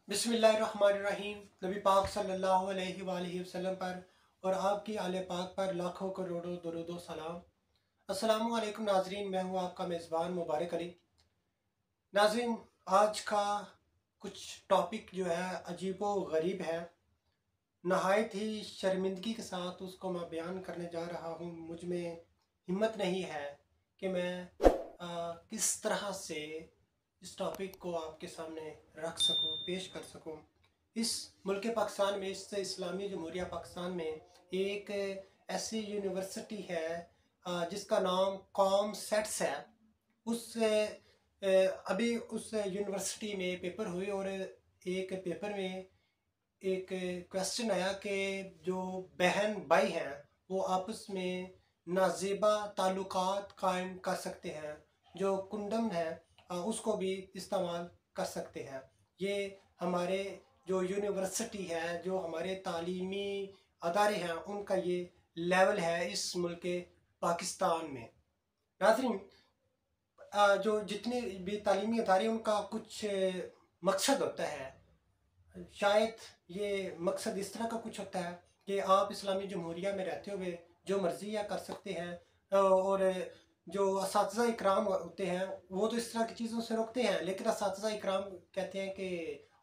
बिस्मिल्लाहिर्रहमानिर्रहीम। नबी पाक सल्लल्लाहु अलैहि वसल्लम पर और आपकी आले पाक पर लाखों करोड़ों दरूद सलाम। अस्सलामु अलैकुम नाजरीन, मैं हूँ आपका मेज़बान मुबारक अली। नाजरीन, आज का कुछ टॉपिक जो है अजीबो गरीब है, नहायत ही शर्मिंदगी के साथ उसको मैं बयान करने जा रहा हूँ। मुझ में हिम्मत नहीं है कि मैं किस तरह से इस टॉपिक को आपके सामने रख सकूं, पेश कर सकूं। इस मुल्क पाकिस्तान में, इस इस्लामी जमहूरिया पाकिस्तान में एक ऐसी यूनिवर्सिटी है जिसका नाम कॉम सेट्स है। उस अभी उस यूनिवर्सिटी में पेपर हुए और एक पेपर में एक क्वेश्चन आया कि जो बहन भाई हैं वो आपस में नाजेबा ताल्लुकात कायम कर सकते हैं, जो कुंडम है उसको भी इस्तेमाल कर सकते हैं। ये हमारे जो यूनिवर्सिटी है, जो हमारे तालीमी अदारे हैं, उनका ये लेवल है इस मुल्क पाकिस्तान में। नाज़रीन, जो जितने भी तालीमी अदारे उनका कुछ मकसद होता है। शायद ये मकसद इस तरह का कुछ होता है कि आप इस्लामी जमहूरिया में रहते हुए जो मर्जी या कर सकते हैं, और जो असातिज़ा इकराम होते हैं वो तो इस तरह की चीज़ों से रोकते हैं, लेकिन असातिज़ा इकराम कहते हैं कि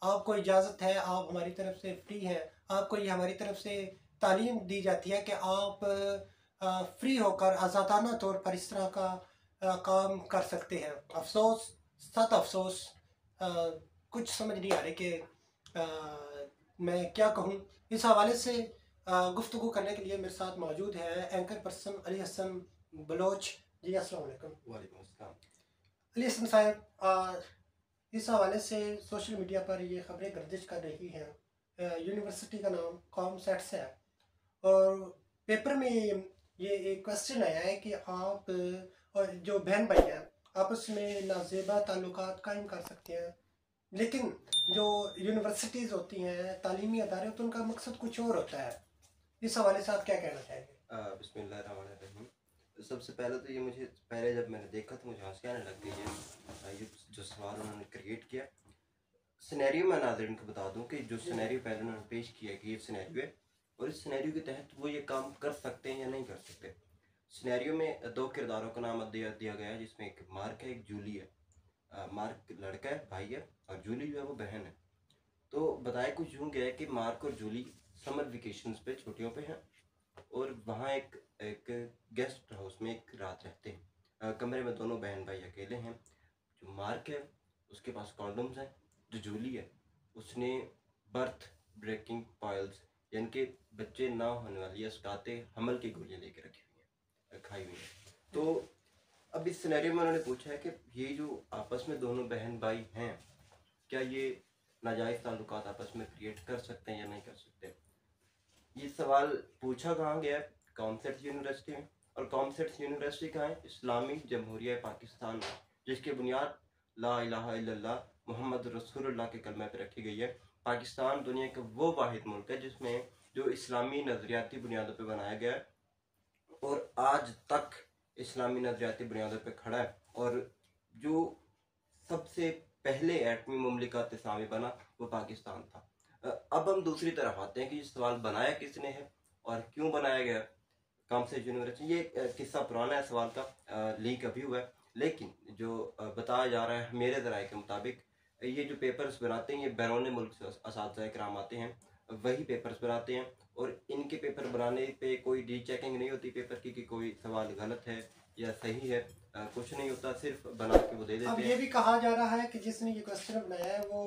आपको इजाज़त है, आप हमारी तरफ से फ्री हैं, आपको ये हमारी तरफ से तालीम दी जाती है कि आप फ्री होकर आज़ादाना तौर पर इस तरह का काम कर सकते हैं। अफसोस, सत अफसोस, कुछ समझ नहीं आ रही कि मैं क्या कहूँ। इस हवाले से गुफ्तगू करने के लिए मेरे साथ मौजूद है एंकर पर्सन अली हसन बलोच जी। अस्सलाम वालेकुम। वालेकुम अस्सलाम। अली हसन साहब, इस हवाले से सोशल मीडिया पर ये खबरें गर्दिश कर रही हैं। यूनिवर्सिटी का नाम कॉम सेट्स है और पेपर में ये एक क्वेश्चन आया है कि आप और जो बहन भाई हैं आपस में नाजेबा ताल्लुकात कायम कर सकते हैं, लेकिन जो यूनिवर्सिटीज़ होती हैं, तालीमी अदारे, तो उनका मकसद कुछ और होता है। इस हवाले से आप क्या कहना चाहेंगे? बिस्मिल्लाहिर्रहमानिर्रहीम। सबसे पहले तो ये मुझे पहले जब मैंने देखा तो मुझे हंसी आने लग गई है। ये जो सवाल उन्होंने क्रिएट किया, सिनेरियो मैं नाज़रीन को बता दूं कि जो सिनेरियो पहले उन्होंने पेश किया कि ये सिनेरियो है और इस सिनेरियो के तहत वो ये काम कर सकते हैं या नहीं कर सकते। सिनेरियो में दो किरदारों का नाम दिया गया है, जिसमें एक मार्क है, एक जूली है। मार्क लड़का है, भाई है, और जूली जो है वो बहन है। तो बताया कुछ यूँ गया है कि मार्क और जूली समर वेकेशंस पे, छुट्टियों पे हैं और वहाँ एक एक गेस्ट हाउस में एक रात रहते हैं। कमरे में दोनों बहन भाई अकेले हैं। जो मार्क है उसके पास कॉन्डम्स हैं। जो जूली है उसने बर्थ ब्रेकिंग पायल्स, यानी कि बच्चे ना होने वाली या स्टाते हमल की गोलियां लेके रखी हुई हैं, खाई हुई हैं। तो अब इस सिनेरियो में उन्होंने पूछा है कि ये जो आपस में दोनों बहन भाई हैं, क्या ये नाजायज़ ताल्लुकात आपस में क्रिएट कर सकते हैं या नहीं कर सकते। ये सवाल पूछा कहाँ गया है? कॉमसेट्स यूनिवर्सिटी में। और कॉमसेट्स यूनिवर्सिटी कहाँ है? इस्लामी जमहूरिया पाकिस्तान में, जिसकी बुनियाद ला इलाहा इल्लल्लाह मोहम्मद रसूलुल्लाह के कलमे पर रखी गई है। पाकिस्तान दुनिया का वो वाहिद मुल्क है जिसमें जो इस्लामी नज़रियाती बुनियादों पर बनाया गया है और आज तक इस्लामी नज़रियाती बुनियादों पर खड़ा है। और जो सबसे पहले एटमी मुमलिकत इस्लामी बना वो पाकिस्तान था। अब हम दूसरी तरफ आते हैं कि ये सवाल बनाया किसने है और क्यों बनाया गया। कॉमसेट यूनिवर्सिटी, ये किस्सा पुराना है सवाल का, लीक अभी हुआ है, लेकिन जो बताया जा रहा है मेरे ज़राए के मुताबिक, ये जो पेपर्स बनाते हैं ये बैरून मुल्क से असातिज़ा इकराम आते हैं, वही पेपर्स बनाते हैं और इनके पेपर बनाने पे कोई री चेकिंग नहीं होती पेपर की कि कोई सवाल गलत है या सही है। कुछ नहीं होता, सिर्फ बना के वो दे अब देते ये हैं। भी कहा जा रहा है कि जिसने ये क्वेश्चन बनाया है वो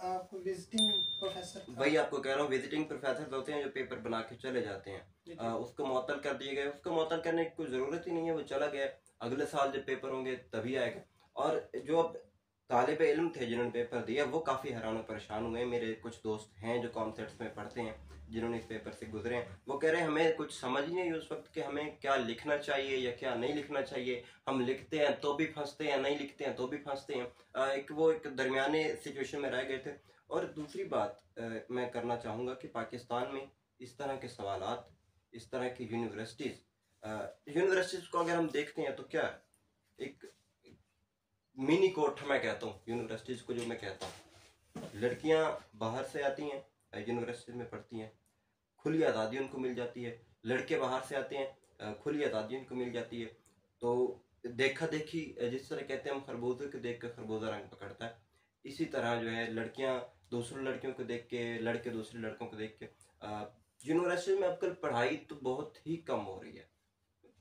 आपको विजिटिंग प्रोफेसर था। वही आपको कह रहा हूँ, विजिटिंग प्रोफेसर होते हैं जो पेपर बना के चले जाते हैं। उसको मुअत्तल कर दिए गए। उसको मुअत्तल करने की कोई ज़रूरत ही नहीं है, वो चला गया। अगले साल जब पेपर होंगे तभी आएगा। और जो अब तालिब इल्म थे जिन्होंने पेपर दिया वो काफ़ी हैरान और परेशान हुए। मेरे कुछ दोस्त हैं जो कॉमसेट्स में पढ़ते हैं, जिन्होंने इस पेपर से गुजरे हैं, वो कह रहे हैं हमें कुछ समझ ही नहीं आई उस वक्त कि हमें क्या लिखना चाहिए या क्या नहीं लिखना चाहिए। हम लिखते हैं तो भी फंसते हैं, नहीं लिखते हैं तो भी फंसते हैं। एक दरमियाने सिचुएशन में रह गए थे। और दूसरी बात मैं करना चाहूँगा कि पाकिस्तान में इस तरह के सवालात, इस तरह की यूनिवर्सिटीज़ को अगर हम देखते हैं तो क्या एक मिनी कोर्ट मैं कहता हूँ यूनिवर्सिटीज़ को, जो मैं कहता हूँ लड़कियां बाहर से आती हैं, यूनिवर्सिटी में पढ़ती हैं, खुली आज़ादी उनको मिल जाती है। लड़के बाहर से आते हैं, खुली आज़ादी उनको मिल जाती है। तो देखा देखी, जिस तरह कहते हैं हम खरबूजे को देख कर खरबूजा रंग पकड़ता है, इसी तरह जो है लड़कियां दूसरी लड़कियों को देख के, लड़के दूसरी लड़कों को देख के यूनिवर्सिटी में आजकल पढ़ाई तो बहुत ही कम हो रही है,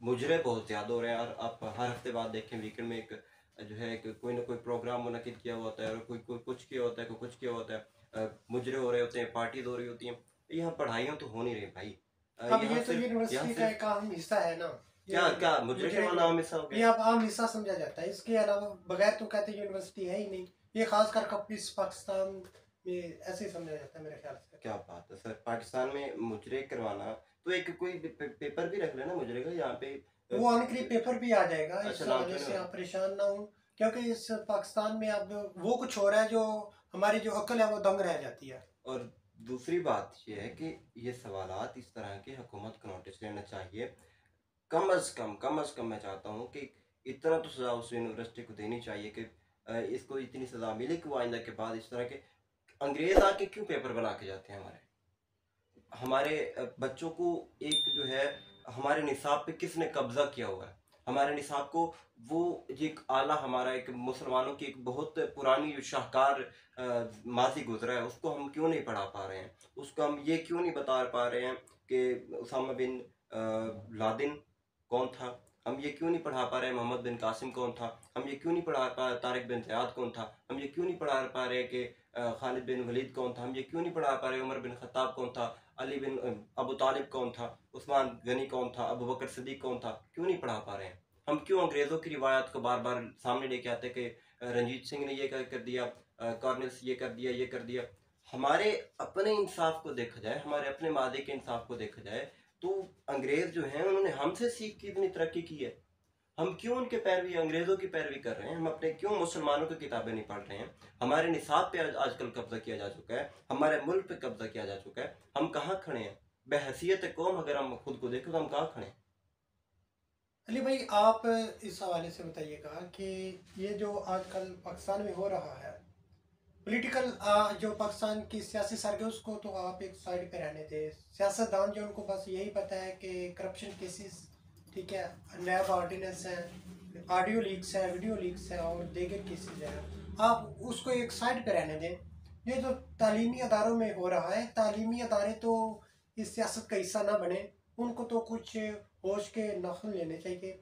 मुजरे बहुत ज़्यादा हो रहे हैं। और आप हर हफ्ते बाद देखें, वीकेंड में एक जो है कि कोई ना कोई प्रोग्राम मुनक्किद किया हुआ होता है, और कोई कोई कुछ किया होता है, कोई कुछ किया होता है, मुजरे हो रहे होते हैं, पार्टीज हो रही होती हैं। यहाँ पढ़ाइयाँ तो हो नहीं रही भाई। अब यहाँ ये तो सिर्फ यूनिवर्सिटी का एक अहम हिस्सा है ना, ये क्या क्या मुजरे के मुजरे नाम हिस्सा हो ये गया। अब आम हिस्सा समझा जाता है। इसके अलावा बगैर तो कहते यूनिवर्सिटी है ही नहीं। ये खासकर कब इस पाकिस्तान में ऐसे ही समझा जाता है मेरे ख्याल से। क्या बात है सर, पाकिस्तान में मुजरे करवाना तो एक कोई पेपर भी रख लेना मुजरे का यहाँ पे। वो आखिरी पेपर भी आ जाएगा, इस अच्छा, नाम वजह क्यों से नहीं? आप परेशान ना हो, क्योंकि इस पाकिस्तान में अब वो कुछ हो रहा है जो हमारी जो अक्ल है वो दंग रह जाती है। और दूसरी बात यह है कि ये सवालात इस तरह के हुकूमत को नोटिस लेना चाहिए। कम अज़ कम मैं चाहता हूँ कि इतना तो सज़ा उस यूनिवर्सिटी को देनी चाहिए कि इसको इतनी सज़ा मिले कि वो आइंदा के बाद इस तरह के अंग्रेज़ आके क्यों पेपर बना के जाते हैं हमारे हमारे बच्चों को। एक जो है, हमारे निसाब पे किसने कब्जा किया हुआ है, हमारे निसाब को। वो ये एक आला हमारा, एक मुसलमानों की एक बहुत पुरानी जो शाहकार माजी गुजरा है, उसको हम क्यों नहीं पढ़ा पा रहे हैं। उसको हम ये क्यों नहीं बता पा रहे हैं कि उसामा बिन लादेन कौन था। हम ये क्यों नहीं पढ़ा पा रहे हैं मोहम्मद बिन कासिम कौन था। हम ये क्यों नहीं पढ़ा पा रहे तारिक बिन ज़ियाद कौन था। हम ये क्यों नहीं पढ़ा पा रहे कि खालिद बिन वलीद कौन था। हम ये क्यों नहीं पढ़ा पा रहे उमर बिन खत्ताब कौन था, अली बिन अबू तालिब कौन था, उस्मान गनी कौन था, अबू बकर सिद्दीक कौन था। क्यों नहीं पढ़ा पा रहे हैं। हम क्यों अंग्रेज़ों की रिवायत को बार बार सामने लेके आते कि रंजीत सिंह ने ये कर दिया, कॉर्नेल्स ये कर दिया, ये कर दिया। हमारे अपने इंसाफ को देखा जाए, हमारे अपने मादे के इंसाफ को देखा जाए, तो अंग्रेज़ जो हैं उन्होंने हमसे सीख की इतनी तरक्की की है। हम क्यों उनके पैरवी, अंग्रेज़ों की पैरवी कर रहे हैं। हम अपने क्यों मुसलमानों की किताबें नहीं पढ़ रहे हैं। हमारे निसाब पे आजकल कब्जा किया जा चुका है, हमारे मुल्क पे कब्जा किया जा चुका है। हम कहाँ खड़े हैं बहसीयत कौम, अगर हम खुद को देखें तो हम कहाँ खड़े हैं। अली भाई, आप इस हवाले से बताइएगा कि ये जो आजकल पाकिस्तान में हो रहा है पॉलिटिकल, जो पाकिस्तान की सियासी सरगर्मी, उसको तो आप एक साइड पे रहने दें। सियासतदान जो, उनको बस यही पता है कि करप्शन केसेस, ठीक है, नैब ऑर्डिनेंस है, ऑडियो लीक्स है, वीडियो लीक्स है और दीगर केसेस हैं, आप उसको एक साइड पे रहने दें। ये जो तालीमी अदारों में हो रहा है, तालीमी अदारे तो इस सियासत का हिस्सा ना बने, उनको तो कुछ होश के नाखून लेने चाहिए।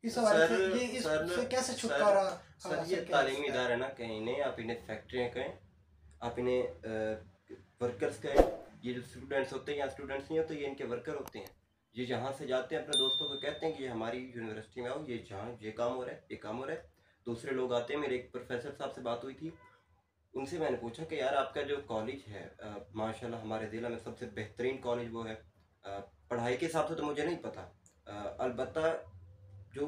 इस हवाले सर से ये सर इससे कैसे सर छुटकारा सर ये हासिल किया जा तालीमी सकता है? इदारे ना कहीं नहीं, आप इन्हें फैक्ट्रियाँ कहें, आप इन्हें वर्कर्स कहें। ये जो स्टूडेंट्स होते हैं, या स्टूडेंट्स नहीं होते, ये इनके वर्कर होते हैं। ये जहाँ से जाते हैं अपने दोस्तों को कहते हैं कि ये हमारी यूनिवर्सिटी में आओ, ये जहाँ ये काम हो रहा है, ये काम हो रहा है। दूसरे लोग आते हैं। मेरे एक प्रोफेसर साहब से बात हुई थी, उनसे मैंने पूछा कि यार आपका जो कॉलेज है, माशाल्लाह हमारे ज़िला में सबसे बेहतरीन कॉलेज वो है। पढ़ाई के हिसाब से तो मुझे नहीं पता, अलबत्ता जो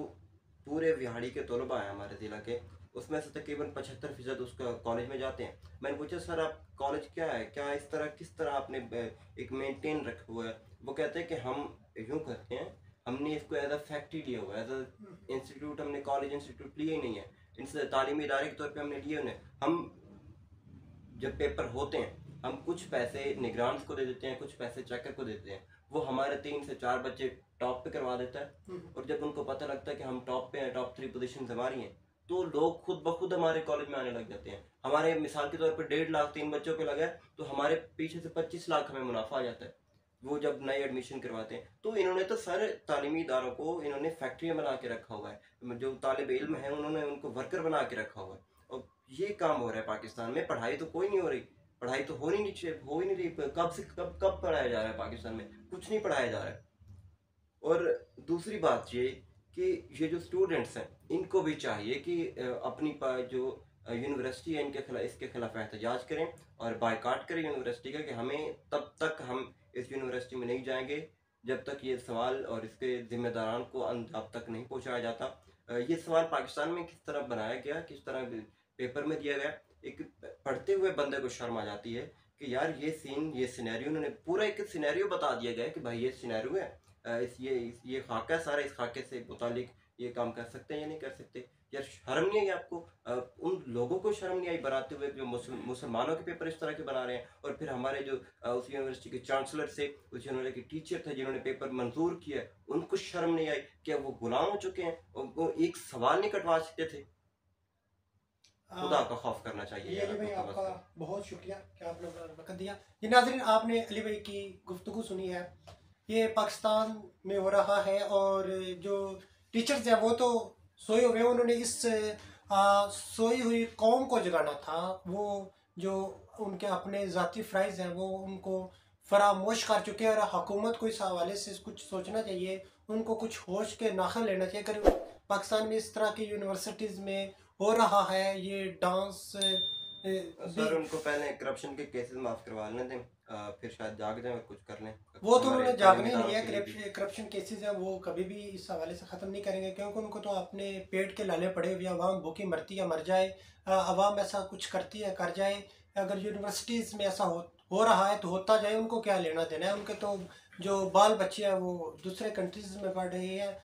पूरे विहाड़ी के तलबा हैं हमारे ज़िला के, उसमें से तकरीबन 75% उसका कॉलेज में जाते हैं। मैंने पूछा सर आप कॉलेज क्या है, क्या इस तरह किस तरह आपने एक मेंटेन रखा हुआ है। वो कहते हैं कि हम यूँ करते हैं, हमने इसको एज अ फैक्ट्री लिया हुआ है, एज अ इंस्टीट्यूट। हमने कॉलेज इंस्टीट्यूट लिया ही नहीं है, इनसे तालीमी इदारे के तौर पे हमने लिए उन्हें। हम जब पेपर होते हैं, हम कुछ पैसे निगरान को दे देते हैं, कुछ पैसे चेकर को देते हैं। वो हमारे 3 से 4 बच्चे टॉप पे करवा देता है। और जब उनको पता लगता है कि हम टॉप पे हैं, टॉप 3 पोजीशन हमारी हैं, तो लोग खुद ब खुद हमारे कॉलेज में आने लग जाते हैं। हमारे मिसाल के तौर पे 1.5 लाख 3 बच्चों पे लगा है, तो हमारे पीछे से 25 लाख हमें मुनाफा आ जाता है, वो जब नए एडमिशन करवाते हैं। तो इन्होंने तो सारे तालीमी इदारों को इन्होंने फैक्ट्रियाँ बना के रखा हुआ है। जो तालिब इल्म है उन्होंने उनको वर्कर बना के रखा हुआ है। और ये काम हो रहा है पाकिस्तान में। पढ़ाई तो कोई नहीं हो रही, पढ़ाई तो हो नहीं चाहिए, हो ही नहीं रही। कब से कब पढ़ाया जा रहा है पाकिस्तान में, कुछ नहीं पढ़ाया जा रहा है। और दूसरी बात ये कि ये जो स्टूडेंट्स हैं, इनको भी चाहिए कि अपनी जो यूनिवर्सिटी है इनके खिलाफ, इसके खिलाफ एहतजाज करें और बायकाट करें यूनिवर्सिटी का, कि हमें तब तक हम इस यूनिवर्सिटी में नहीं जाएंगे जब तक ये सवाल और इसके जिम्मेदारान को आप तक नहीं पहुंचाया जाता। ये सवाल पाकिस्तान में किस तरह बनाया गया, किस तरह पेपर में दिया गया, एक पढ़ते हुए बंदे को शर्म आ जाती है कि यार ये सीन, ये सिनेरियो, उन्होंने पूरा एक सिनेरियो बता दिया गया कि भाई ये सिनेरियो है, ये खाका है सारा, इस खाके से मुतालिक ये काम कर सकते हैं या नहीं कर सकते, यार शर्म नहीं आई आपको? उन लोगों को शर्म नहीं आई बनाते हुए जो मुसलमानों के पेपर इस तरह के बना रहे हैं? और फिर हमारे जो उस यूनिवर्सिटी के चांसलर थे, उस यूनिवर्सिटी के टीचर थे जिन्होंने पेपर मंजूर किया है, उनको शर्म नहीं आई? क्या वो गुलाम हो चुके हैं? वो एक सवाल नहीं कटवा सकते थे? खुदा का खौफ करना चाहिए ये यार अली भाई आपको, कम आपका अज कम। बहुत शुक्रिया कि आपने अपना वक्त दिया। ये नाज़रीन, आपने अली भाई की गुफ्तगू सुनी है। ये पाकिस्तान में हो रहा है और जो टीचर्स हैं वो तो सोए हुए हैं। उन्होंने इस सोई हुई कौम को जगाना था। वो जो उनके अपने ज़ाती फ़राइज़ हैं वो उनको फरामोश कर चुके हैं और हुकूमत को इस हवाले से कुछ सोचना चाहिए। उनको कुछ होश के नाखन लेना चाहिए। अगर पाकिस्तान में इस तरह की यूनिवर्सिटीज़ में हो रहा है ये डांस भी, सर उनको पहले करप्शन के केसेस माफ करवा लेने दें, फिर शायद जाग जाएं और कुछ कर लें। वो तो हमारे उन्होंने तालीमी जागने नहीं इदारों है। के लिए भी। करप्शन केसेस हैं वो कभी भी इस हवाले से ख़त्म नहीं करेंगे, क्योंकि उनको तो अपने पेट के लाले पड़े हुए, अवाम भूखी मरती है मर जाए, अवाम ऐसा कुछ करती है कर जाए। अगर यूनिवर्सिटीज़ में ऐसा हो रहा है तो होता जाए, उनको क्या लेना देना है। उनके तो जो बाल बच्चे हैं वो दूसरे कंट्रीज में पढ़ रहे हैं।